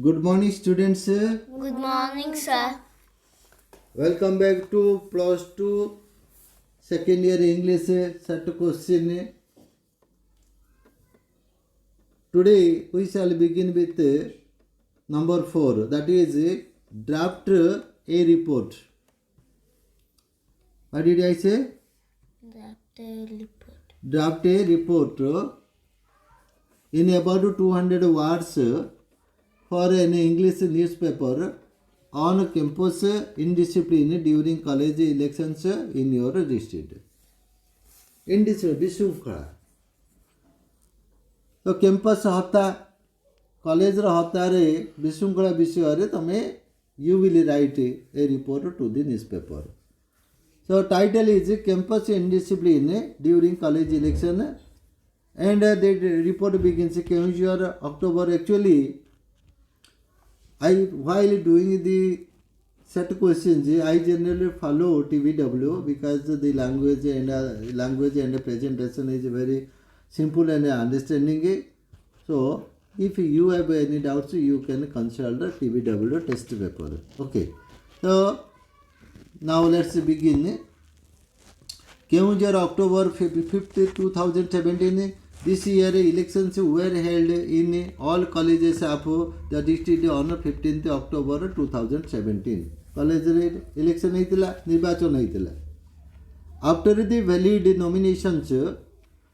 Good morning, students. Good morning, sir. Welcome back to plus 2 second year English set question. Today we shall begin with number 4, that is draft a report. What did I say? Draft a report in about 200 words for an English newspaper on campus indiscipline during college elections in your district. Indiscipline, ବିଶୃଙ୍ଖଳା ତ campus ହତ୍ୟା କଲେଜର ହତ୍ୟାରେ ବିଶୃଙ୍ଖଳା ବିଷୟରେ ତମେ you will write a report to the newspaper. So title is campus indiscipline during college election and the report begins Keonjhar, October. Actually, while doing the set questions, I generally follow TVW because the language and presentation is very simple and understanding. So, if you have any doubts, you can consult the TVW test paper. Okay. So, now let's begin. Keonjhar, October 5th, 2017. This year elections were held in all colleges of the district on 15th October 2017. College election निर्वाचन होइतिला. After the valid nominations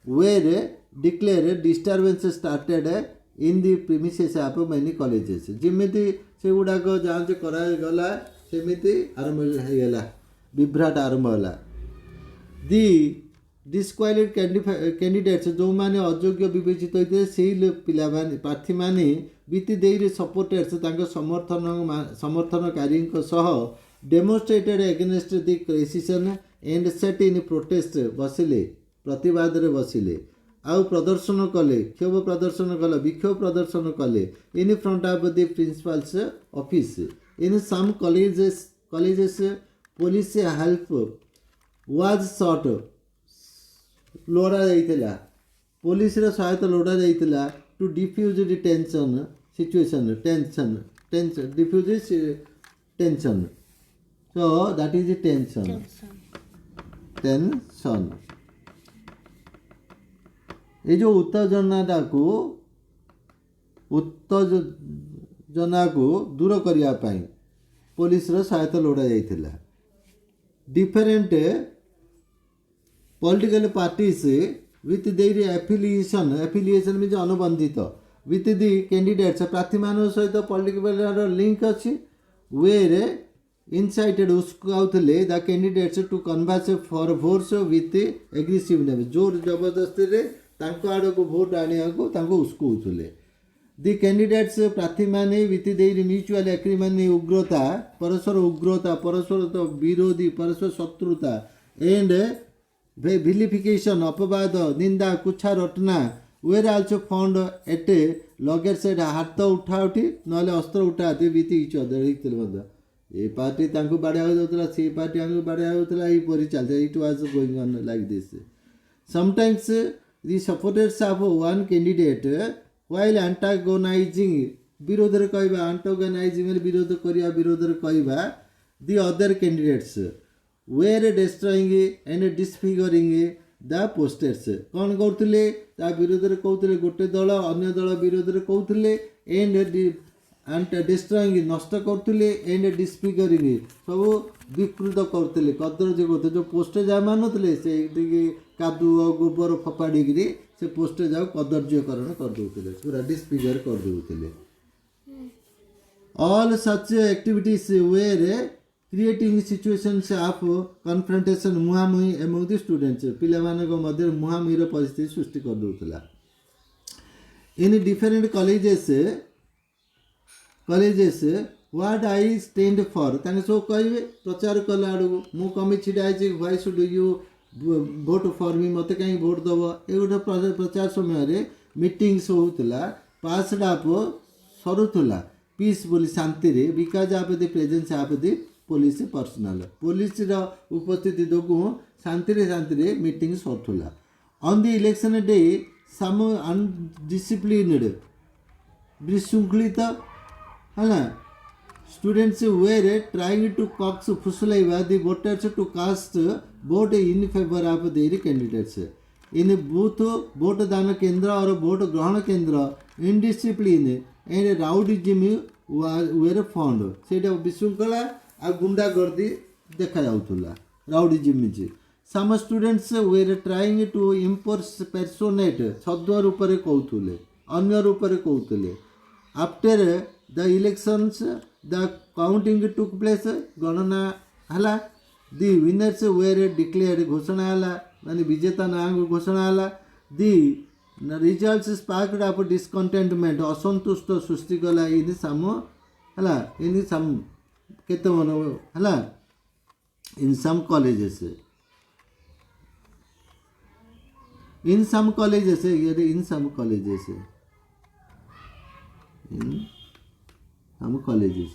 were declared, disturbance started in the premises of many colleges. ଯେମିତି ସେଗୁଡ଼ାକ ଯାଞ୍ଚ କରାଗଲା ସେମିତି ଆରମ୍ଭ ହେଇଗଲା, ବିଭ୍ରାଟ ଆରମ୍ଭ ହେଲା. The disqualified candidates ଯେଉଁମାନେ ଅଯୋଗ୍ୟ ବିବେଚିତ ହୋଇଥିଲେ ସେହି ପିଲାମାନେ ପ୍ରାର୍ଥୀମାନେ ବିତି ଦେଇରେ ସପୋର୍ଟର୍ସ ତାଙ୍କ ସମର୍ଥନକାରୀଙ୍କ ସହ demonstrated against the criticism and sat in protest ବସିଲେ, ପ୍ରତିବାଦରେ ବସିଲେ, ଆଉ ପ୍ରଦର୍ଶନ କଲେ, ବିକ୍ଷୋଭ ପ୍ରଦର୍ଶନ କଲେ in front of the principal's office. In some colleges police help was sought ଲୋଡ଼ା ଯାଇଥିଲା, ପୋଲିସର ସହାୟତା ଲୋଡ଼ା ଯାଇଥିଲା to diffuse the tension situation. Diffuse tension. So that is the tension. ये जो उत्तेजना को दूर करने पाई पुलिस सहायता लोड़ा जाइथिला. Different political parties with their affiliation means अनुबंधित विथ दी कैंडिडेट्स प्रार्थी मान सहित पॉलिटिकल लिंक अच्छी वेर इनसाइटेड उस्काउले the candidates to canvass for votes with aggressiveness. जोर जबरदस्ती आड़ को भोट आने को उस्कौले. दि कैंडिडेट्स प्रार्थी माने विथ देयर म्यूचुअल एग्रीमेंट उग्रता परस्पर विरोधी परस्पर शत्रुता एंड vilification अपवाद निंदा कुछा रटना were also found at loggerheads हाथ उठा उठी ना अस्त्र उठा विथ इच अदर. ये पार्टी बाड़ा होता से पार्टी बाड़ा होता यहीपरी चलता. It was going on like this. Sometimes the supporters of one candidate while antagonising विरोध कहवा एंटागोनाइजिंग विरोध करिया विरोध कहवा the other candidates were destroying and disfiguring the posters. कौन करते विरोध में कहते गोटे दल अन्य दल विरोध में कहते एंड डिस्ट्रॉइंग नष्ट करते एंड डिसफिगरिंग सब विकृत करते कदर्य करते. जो पोस्टर जहाँ मानुले से कादुआ गोबर फपाड़ी से पोस्टर जाओ कदर्यकरण करदे पूरा डिसफिगर करदे. All such activities were creating situations of confrontation मुहांमुही एमंग द स्टूडेंट्स. पिलामानक मध्य मुहांमुहीर परिस्थिति सृष्टि कर देउतला. In different colleges what I stand for ताने सब कहबे प्रचार कला आड़ू मु कमी छिड़ा है why should you vote for me मत कहीं भोट दब. ए गोटे प्रचार समय मीटिंग्स होउतला पासड ऑफ सरुतला पीसफुल शांति रे because of the presence of the police personnel. Police उपस्थिति जोगु शांति मीटिंग सरुला. On the election day some undisciplined विशृंखलित ହେଲା students were trying to coax फुसलाइवा the voters to cast vote in favor of their candidates in booth vote दान केंद्र और vote ग्रहण केंद्र indiscipline and rowdyism were found सेटा विशृंखला आ गुंडागर्दी देखा जाउथुला rowdyism some students were trying to impersonate शब्द रूप रे कहउथुले अन्य रूप रे कहउथुले after the elections the counting took place गणना हला the winners were declared घोषणा हला माने विजेता नाम घोषणा हला the results sparked up discontentment असंतुष्ट सृष्टि कला इन सम हला इन सम केते मन हला in some colleges in some colleges in some colleges in some colleges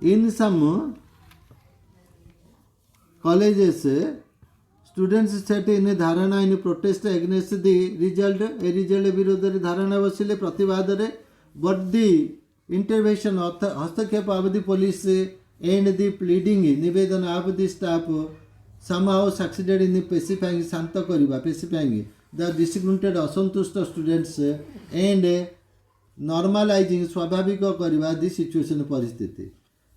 in some colleges students set in धारणा in protest against the result a result विरोध रे धारणा बसिले प्रतिवाद रे but the intervention हस्तक्षेप of the police and the pleading निवेदन of the staff somehow succeeded in pacifying शांत करिबा pacifying the disgruntled असंतुष्ट students and normalizing स्वाभाविक करिबा the situation परिस्थिति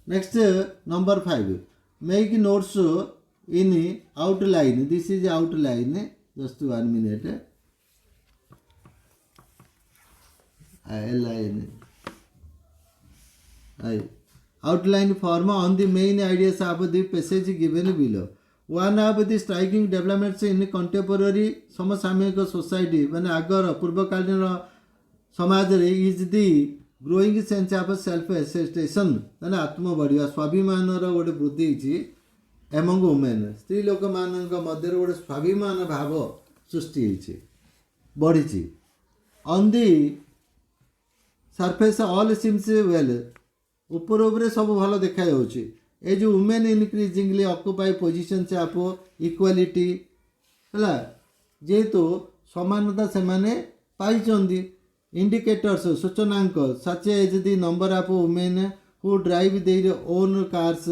next number 5 make notes in outline this is outline just 1 minute outline form on the main ideas of the passage given below one of the striking developments in contemporary समसामयिक society माने आगर पूर्वकालीन समाज रे is the growing sense of self assertion माने आत्म बढ़िया स्वाभिमान रो गोटे वृद्धि छि among women स्त्री लोक मानक मध्य गोटे स्वाभिमान भाव सृष्टि छि बढ़ी छि on the surface all seems well ऊपर ऊपर सब भल देखा जाउछि ए जो women increasingly occupy positions of equality हला जेहेतु समानता से माने पाइचंदी इंडिकेटर्स सूचनांक such as the number of women who drive their own cars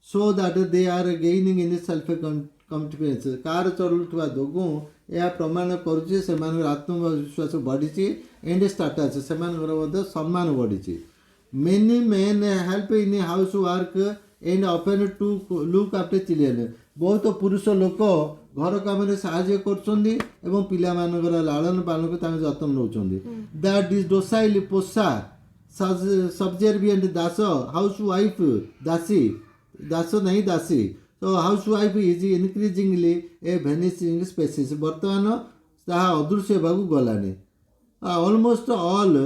so that they are gaining in self confidence car चलुवा दोगु यह प्रमाण करुचे से आत्मविश्वास बढ़ी एंड स्टाटस से सम्मान बढ़ी many men help in house work and often to look after children बहुत पुरुष लोक घर काम साहाय्य करछंदी एवं पिला मानकर लालन पालन को तांग जतन नउछंदी दैट इज डोसाइल पोसा सब्जर्विएंट दास हाउस वाइफ दासी दास नहीं दासी तो house wife is increasingly a vanishing species वर्तमान ताहा अदृश्य बागु गलानी almost all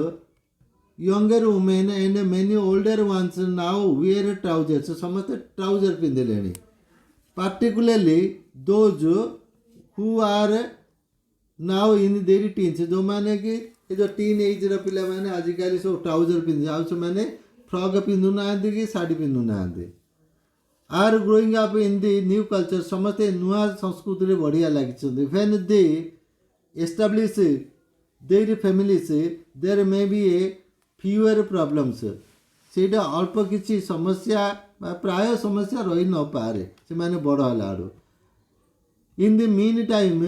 younger women and many older ones now wear trousers समस्त trouser पिंधलेनी particularly those who are now in their teens जो माने कि जो टीन एज र पिला माने आजिकाली सब ट्राउजर पिंधे आउ माने फ्रॉक पिंधु नांदी कि साड़ी पिंधु नांदी are growing up in the new culture समस्त नुआ संस्कृति रे बढ़िया लागिछन when they establish their families there may be a fewer problems सेटा अल्प किछि समस्या प्राय समस्या रही न पारे से माने बड़ हलाडो in the mean time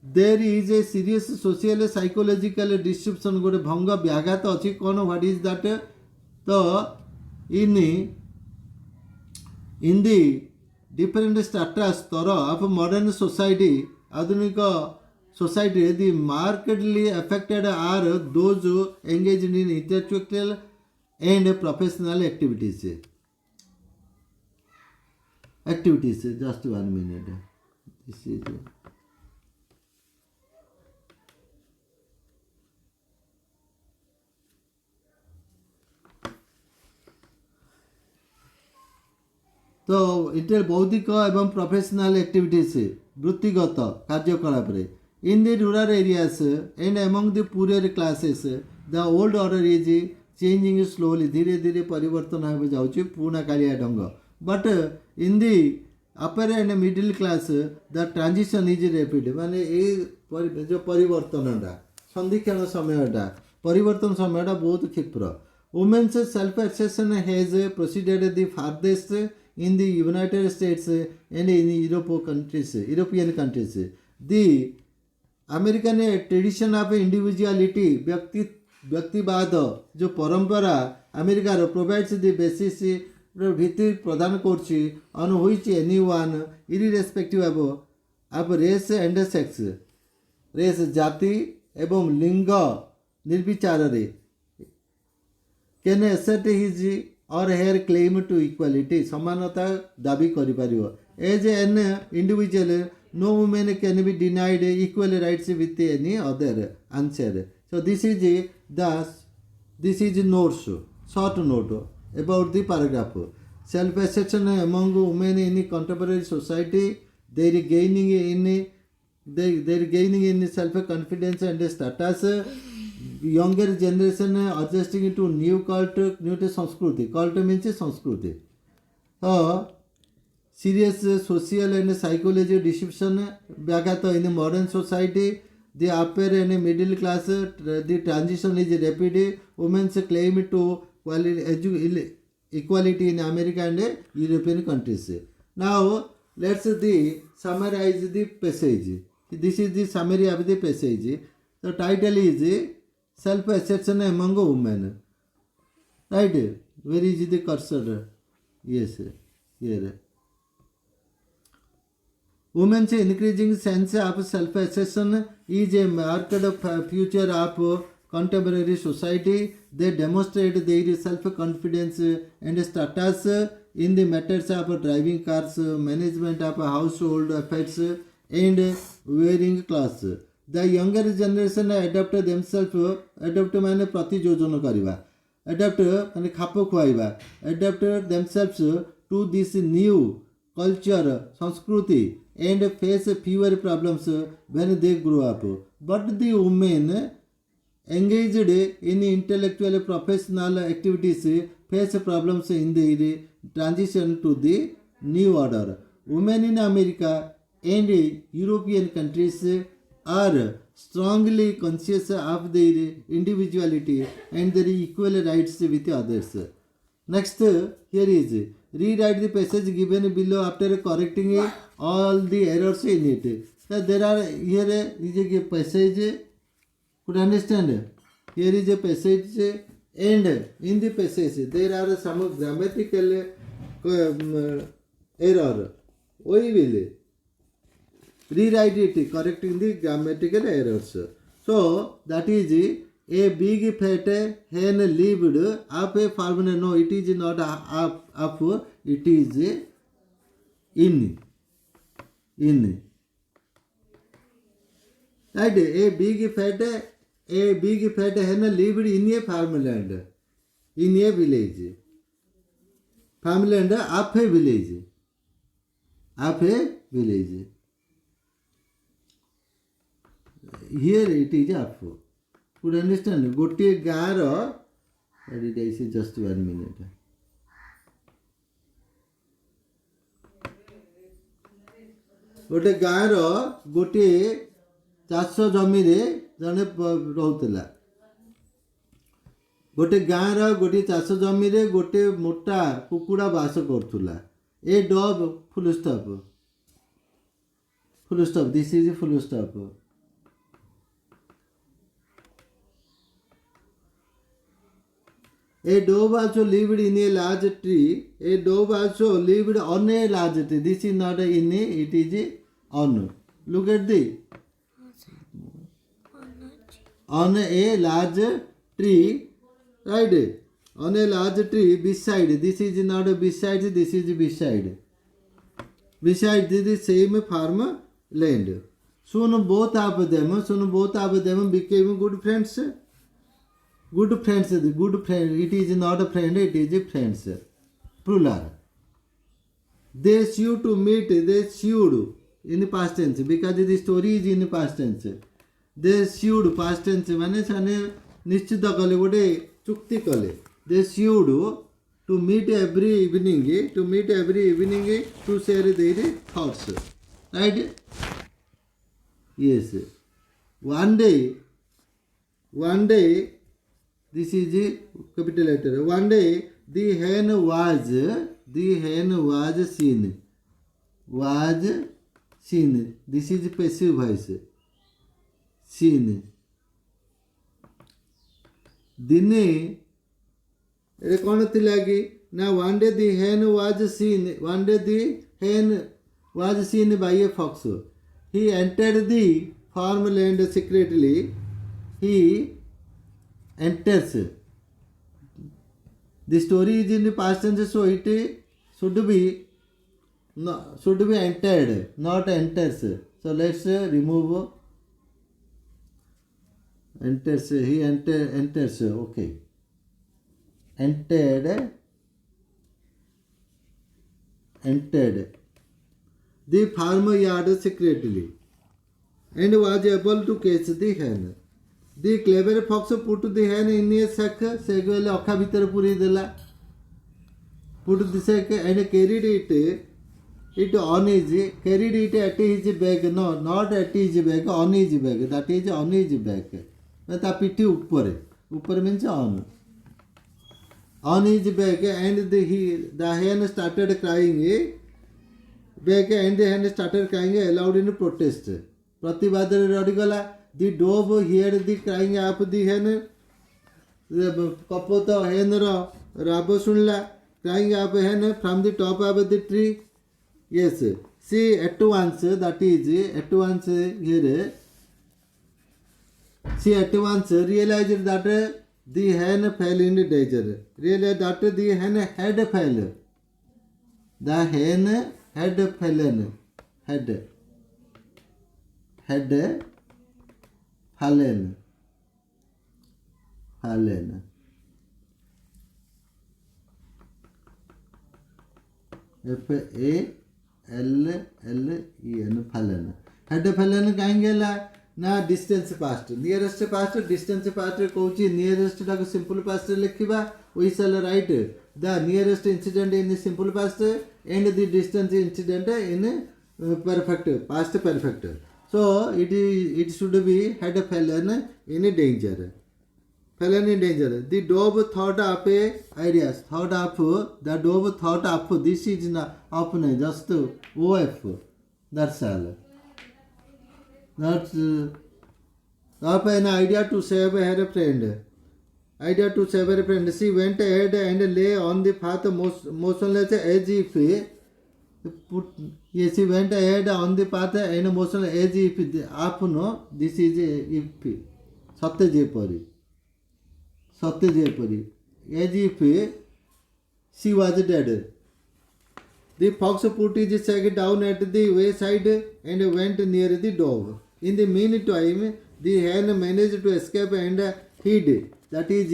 there is a serious social psychological distribution गोटे भंग व्याघात अछि कोन व्हाट इज दैट तो इन द डिफरेंट स्टेटस स्तर ऑफ मॉडर्न सोसाइटी आधुनिक society the markedly affected are those engaged in intellectual and professional activities just 1 minute this is तो इटे बौद्धिक एवं प्रोफेशनल एक्टिविटीज वृत्तिगत कार्यकलाप रे in the rural areas and among the poorer classes the old order is changing slowly धीरे धीरे परिवर्तन हो जाउची पूर्णकालिया ढंग but in the upper and middle class the transition is rapid माने ये जो परिवर्तनटा संधिक्षण समयटा परिवर्तन समयटा बहुत क्षिप्र women's self assertion has proceeded the farthest in the United States and in European countries the American tradition of individuality व्यक्तिवाद जो परंपरा अमेरिकार provides the basis भित्ति प्रदान करछि on which anyone irrespective of race and sex race जाति एवं लिंग निर्विचार रे can assert his or her claim to equality समानता दाबी करि परिबो as an individual no women can be denied equal rights with any other answer so this is notes short note about the paragraph self assertion among women in contemporary society they are gaining in self confidence and status younger generation adjusting to new संस्कृति cult means संस्कृति serious social and psychology deception व्याघात in modern society the upper and middle class the transition is rapid women's claim to equality in America and European countries. Now let's summarize the passage. This is the summary of the passage. The title is self assertion among women, right? Where is the cursor? Yes, here. Women's increasing sense of self-assertion is a marked feature of contemporary society. They demonstrate their self-confidence and status in the matters of driving cars, management of household affairs, and wearing clothes. The younger generation adapt themselves, adapt माने प्रतियोजन करिबा, adapt माने खाप खुआइबा, adapt themselves to this new culture, संस्कृति and face fewer problems when they grow up. But the women engaged in intellectual professional activities face problems in the transition to the new order. Women in America and European countries are strongly conscious of their individuality and their equal rights with others. Next, here is rewrite the passage given below after correcting all the errors in it. So there are here is a passage. Could understand? Here is a passage, and in the passage there are some grammatical error. We will rewrite it, correcting the grammatical errors. So that is a big fat hen lived up a farm. No, it is not up, it is in. Right? A big fat hen lived in a farmland, in a village. Farmland, up a village. Here it is up. Could understand? Gotie gaar. What did I say? Just 1 minute. गोटे गाँव रोटे चाष जमी जड़े रोला गोटे गाँव गोटे चाष जमी गोटे मोटा कुकुड़ा बास करूला a dove full stop this is full stop A dove also lived in a large tree. A dove also lived on a large tree. This is not a in a, it is a on. Look at the on a large tree, right? On a large tree beside. This is not a beside. This is beside. Beside this is same farm land. Soon both of them became good friends. Good friends, good friend. It is not a friend, it is a friends. Plural. They should to meet, they should in past tense because the story is in past tense. They should past tense माने साने निश्चित कले गोटे चुक्ति कले. They should to meet every evening, to share their thoughts. Right? Yes. One day, this is the capital letter. One day, the hen was seen. Was seen. This is passive voice. Seen. ଦିନେ ଏରେ କ'ଣ ଥିଲା କି ନା one day the hen was seen by a fox. He entered the farmland secretly. He enters. The story is in the past tense, so it should be entered, not enters. So let's remove enters. He enters. Okay. Entered the farmyard secretly and was able to catch the hen. The clever fox put the hen in a sack. Sack well अखा भीतर पूरी देला. Put the sack and carried it on his carried it at his back. No, not at his back, on his back. That is on his back. ता पिठी ऊपर means on his back, and the hen started crying back, and the hen started crying aloud in protest. प्रतिवादରେ ରଡ଼ିଗଲା. The dove heard the crying of the hen. କପୋତ henର ରାବ ଶୁଣିଲା. Crying of hen from the top of the tree. Yes, she at once, that is at once here. She at once realized that the hen fell in danger. Realized that the hen had fell. The hen had fallen. Had fallen. Fallen. fallen. Had fallen କାହିଁକି ହେଲା ନା distance past. Nearest past, distance past କହୁଛି nearest ଟାକୁ simple past ରେ ଲେଖିବା. We shall write the nearest incident in simple past and the distance incident in past perfect. So it should be had fallen in danger. The dove thought of ideas. The dove thought of this is not of just OF. That's all. That's of an idea to save her friend. She went ahead and lay on the path motionless as if she went ahead on the path and motionless as if this is if सत्य जेपरी as if she was dead. The fox put his sack down at the wayside and went near the dove. In the meantime, the hen managed to escape and hid. That is,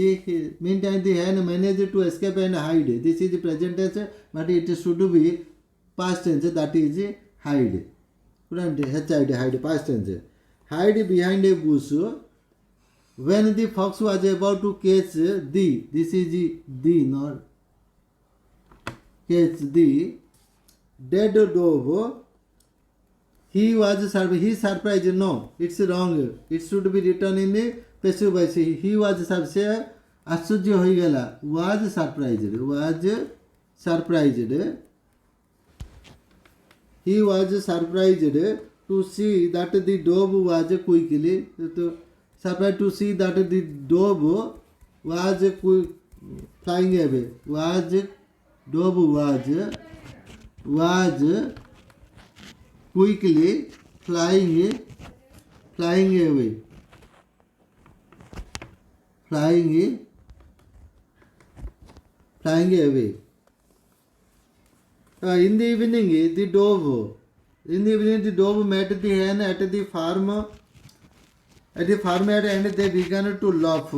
meantime the hen managed to escape and hide. This is the present tense, but it should be past tense. That is hide. Hide, past tense. Hide behind a bush. When the fox was about to catch this is the, not catch the dead dove, he surprised. No, it's wrong. It should be written in the passive voice. He was surprised. आश्चर्य होइगला. Was surprised. He was surprised to see that the dove was quickly. Surprised to see that the dove was flying away. Dove was quickly flying away. In the evening, the dove met the hen at the farm. At the farmyard, and they began to laugh.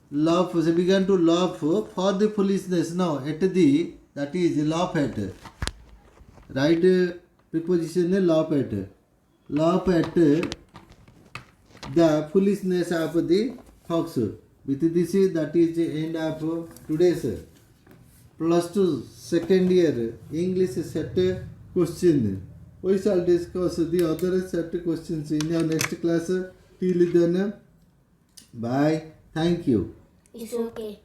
They began to laugh for the foolishness. Now, at the, that is laugh at. Right preposition laugh at. Laugh at the foolishness of the fox. With this, that is the end of today's +2 second year English set question. We shall discuss the other set questions in our next class. Till then, bye. Thank you. It's okay.